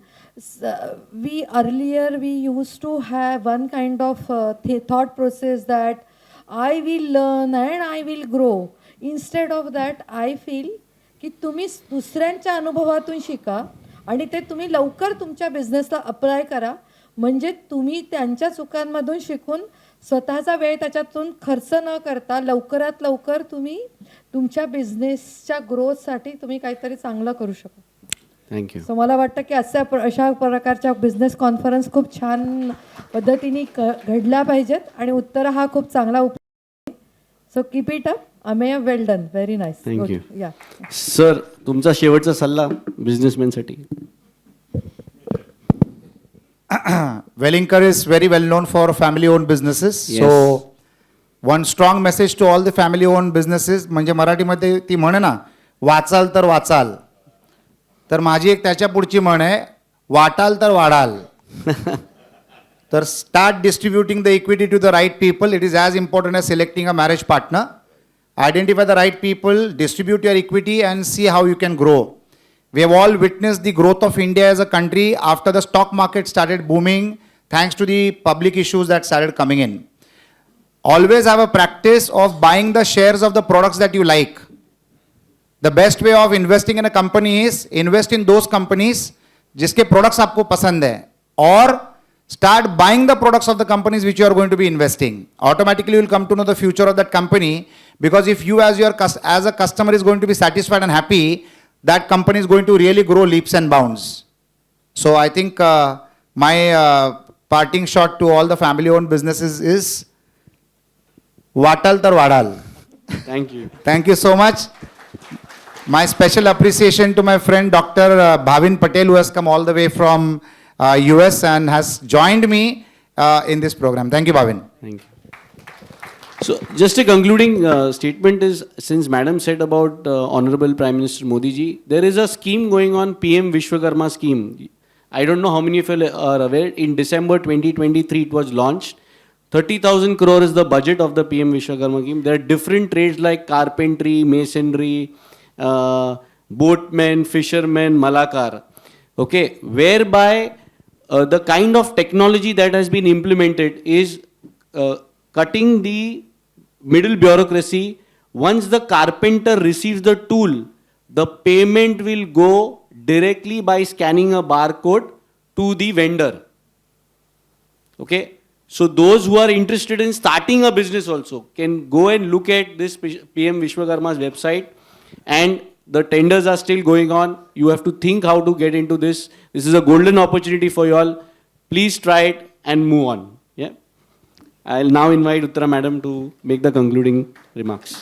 We earlier we used to have one kind of thought process that I will learn and I will grow. Instead of that, I feel की तुम्ही दुसऱ्यांच्या अनुभवातून शिका आणि ते तुम्ही लवकर तुमच्या बिझनेसला अप्लाय करा, म्हणजे तुम्ही त्यांच्या चुकांमधून शिकून स्वतःचा वेळ त्याच्यातून खर्च न करता लवकरात लवकर तुम्ही तुमच्या बिझनेसच्या ग्रोथसाठी तुम्ही काहीतरी चांगलं करू शकता. थँक्यू. सो मला वाटतं की अशा प्रकारच्या बिझनेस कॉन्फरन्स खूप छान पद्धतीने घडल्या पाहिजेत आणि उत्तर हा खूप चांगला so keep it up. Amey, well done, very nice. Thank you. या सर, तुमचा शेवटचा सल्ला बिझनेसमॅनसाठी. Wellinger is very well known for family-owned businesses. Yes. So one strong message to all the family-owned businesses, म्हणजे मराठीमध्ये ती म्हणे ना, वाचाल तर वाचाल. तर माझी एक त्याच्या पुढची म्हण आहे, वाटाल तर वाढाल. तर start distributing the equity to the right people. It is as important as selecting a marriage partner. Identify the right people, distribute your equity and see how you can grow. We have all witnessed the growth of India as a country after the stock market started booming, thanks to the public issues that started coming in. Always have a practice of buying the shares of the products that you like. The best way of investing in a company is invest in those companies जिसके products आपको पसंद है, और start buying the products of the companies which you are going to be investing. Automatically you will come to know the future of that company, because if you as a customer is going to be satisfied and happy, that company is going to really grow leaps and bounds. So I think my parting shot to all the family-owned businesses is Vatal tar vadal. Thank you. Thank you so much. My special appreciation to my friend Dr. Bhavin Patel, who has come all the way from US and has joined me in this program. Thank you, Bhavin. Thank you. So, just a concluding statement is, since Madam said about Honorable Prime Minister Modi ji, there is a scheme going on, PM Vishwakarma scheme. I don't know how many of you are aware. In December 2023, it was launched. 30,000 crore is the budget of the PM Vishwakarma scheme. There are different trades like carpentry, masonry, boatmen, fishermen, malakar. Okay, whereby the kind of technology that has been implemented is cutting the middle bureaucracy. Once the carpenter receives the tool, the payment will go directly by scanning a barcode to the vendor. Okay, so those who are interested in starting a business also can go and look at this PM Vishwakarma's website, and the tenders are still going on. You have to think how to get into this. This is a golden opportunity for you all. Please try it and move on. Yeah. I'll now invite Uttara Madam to make the concluding remarks.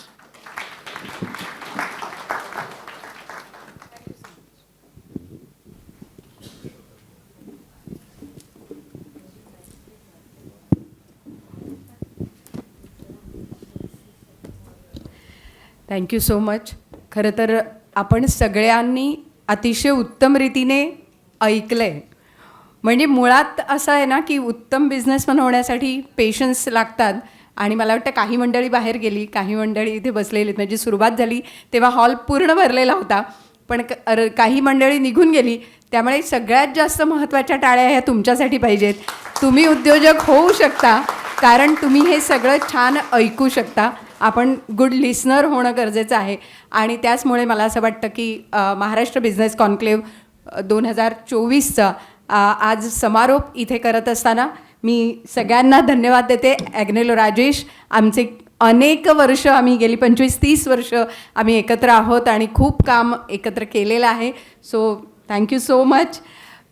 Thank you so much. खरं तर आपण सगळ्यांनी अतिशय उत्तम रीतीने ऐकलं आहे. म्हणजे मुळात असं आहे ना की उत्तम बिझनेसमॅन होण्यासाठी पेशन्स लागतात. आणि मला वाटतं काही मंडळी बाहेर गेली, काही मंडळी इथे बसलेली. म्हणजे सुरुवात झाली तेव्हा हॉल पूर्ण भरलेला होता, पण काही मंडळी निघून गेली. त्यामुळे सगळ्यात जास्त महत्त्वाच्या टाळ्या ह्या तुमच्यासाठी पाहिजेत. तुम्ही उद्योजक होऊ शकता कारण तुम्ही हे सगळं छान ऐकू शकता. आपण गुड लिसनर होणं गरजेचं आहे. आणि त्याचमुळे मला असं वाटतं की महाराष्ट्र बिझनेस कॉन्क्लेव्ह 2024चा आज समारोप इथे करत असताना मी सगळ्यांना धन्यवाद देते. ॲग्नेलो राजेश, आमचे अनेक वर्ष, आम्ही गेली 25-30 वर्ष आम्ही एकत्र आहोत आणि खूप काम एकत्र केलेलं आहे. So thank you so much.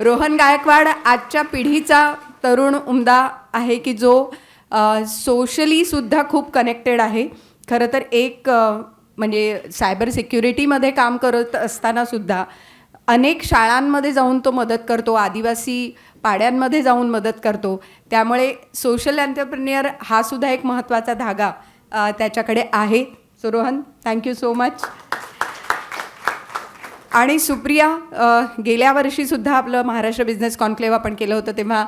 Rohan Gaikwad आजच्या पिढीचा तरुण उमदा आहे की जो सोशलीसुद्धा खूप कनेक्टेड आहे. खरं तर एक म्हणजे सायबर सिक्युरिटीमध्ये काम करत असतानासुद्धा अनेक शाळांमध्ये जाऊन तो मदत करतो, आदिवासी पाड्यांमध्ये जाऊन मदत करतो. त्यामुळे सोशल एंटरप्रेन्युअर हा सुद्धा एक महत्त्वाचा धागा त्याच्याकडे आहे. सो रोहन, थँक्यू सो मच. आणि सुप्रिया, गेल्या वर्षीसुद्धा आपलं महाराष्ट्र बिझनेस कॉन्क्लेव्ह आपण केलं होतं तेव्हा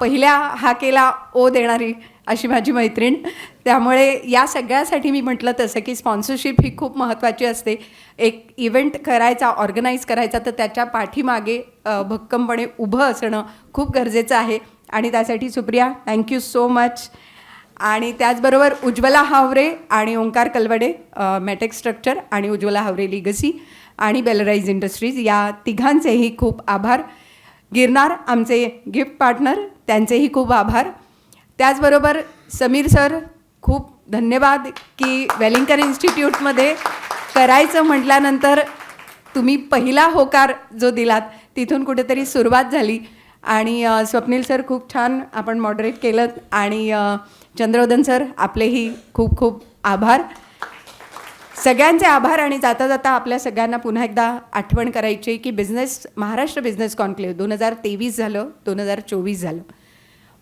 पहिल्या हाकेला ओ देणारी अशी माझी मैत्रीण. त्यामुळे या सगळ्यासाठी मी म्हटलं तसं की स्पॉन्सरशिप ही खूप महत्त्वाची असते. एक इव्हेंट करायचा, ऑर्गनाईज करायचा, तर त्याच्या पाठीमागे भक्कमपणे उभं असणं खूप गरजेचं आहे. आणि त्यासाठी सुप्रिया, थँक्यू सो मच. आणि त्याचबरोबर उज्ज्वला हावरे आणि ओंकार कलवडे, मॅटेक स्ट्रक्चर, आणि उज्ज्वला हावरे लिगसी आणि बेलराईज इंडस्ट्रीज, या तिघांचेही खूप आभार. गिरनार आमचे गिफ्ट पार्टनर, त्यांचेही खूप आभार. त्याचबरोबर समीर सर, खूप धन्यवाद की वेलिंगकर इन्स्टिट्यूटमध्ये करायचं म्हटल्यानंतर तुम्ही पहिला होकार जो दिलात तिथून कुठेतरी सुरुवात झाली. आणि स्वप्नील सर, खूप छान आपण मॉडरेट केलं. आणि चंद्रोदन सर, आपलेही खूप खूप आभार. सगळ्यांचे आभार. आणि जाता जाता आपल्या सगळ्यांना पुन्हा एकदा आठवण करायची की महाराष्ट्र बिझनेस कॉन्क्लेव्ह 2023 झालं, 2024 झालं,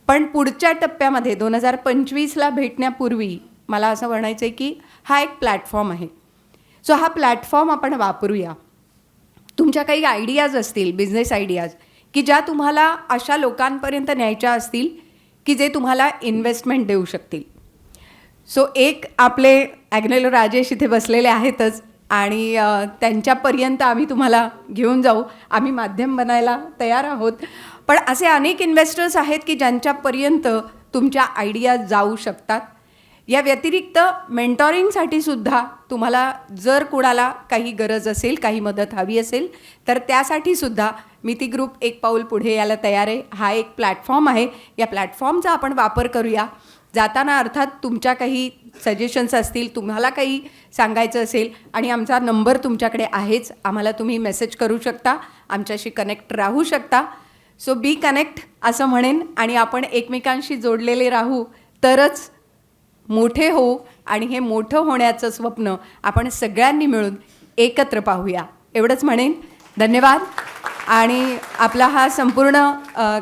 पण पुढच्या टप्प्यामध्ये 2025ला भेटण्यापूर्वी मला असं म्हणायचं आहे की हा एक प्लॅटफॉर्म आहे. सो हा प्लॅटफॉर्म आपण वापरूया. तुमच्या काही आयडियाज असतील, बिझनेस आयडियाज, की ज्या तुम्हाला अशा लोकांपर्यंत न्यायच्या असतील की जे तुम्हाला इन्व्हेस्टमेंट देऊ शकतील. सो एक आपले ॲग्नेलो राजेश इथे बसलेले आहेतच, आणि त्यांच्यापर्यंत आम्ही तुम्हाला घेऊन जाऊ. आम्ही माध्यम बनायला तयार आहोत. पण असे अनेक इन्व्हेस्टर्स आहेत की ज्यांच्यापर्यंत तुमच्या आयडिया जाऊ शकतात. या व्यतिरिक्त मेंटॉरिंगसाठी सुद्धा तुम्हाला जर कुणाला काही गरज असेल, काही मदत हवी असेल, तर त्यासाठी सुद्धा मिती ग्रुप एक पाऊल पुढे यायला तयार आहे. हा एक प्लॅटफॉर्म आहे. या प्लॅटफॉर्मचा आपण वापर करूया. जाताना अर्थात तुमच्या काही सजेशन्स असतील, तुम्हाला काही सांगायचं असेल, आणि आमचा नंबर तुमच्याकडे आहेच, आम्हाला तुम्ही मेसेज करू शकता, आमच्याशी कनेक्ट राहू शकता. सो बी कनेक्ट असं म्हणेन. आणि आपण एकमेकांशी जोडलेले राहू तरच मोठे होऊ. आणि हे मोठं होण्याचं स्वप्न आपण सगळ्यांनी मिळून एकत्र पाहूया, एवढंच म्हणेन. धन्यवाद. आणि आपला हा संपूर्ण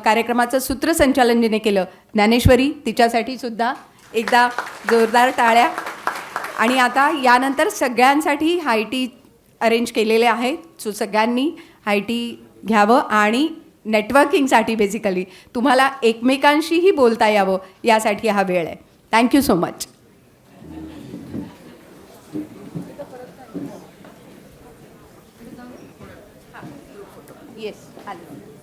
कार्यक्रमाचं सूत्रसंचालन जिने केलं, ज्ञानेश्वरी, तिच्यासाठी सुद्धा एकदा जोरदार टाळ्या. आणि आता यानंतर सगळ्यांसाठी हाय टी अरेंज केलेले आहे. सो सगळ्यांनी हाय टी घ्यावं. आणि नेटवर्किंगसाठी बेसिकली तुम्हाला एकमेकांशीही बोलता यावं, यासाठी हा वेळ आहे. Thank you so much. येस, आलं.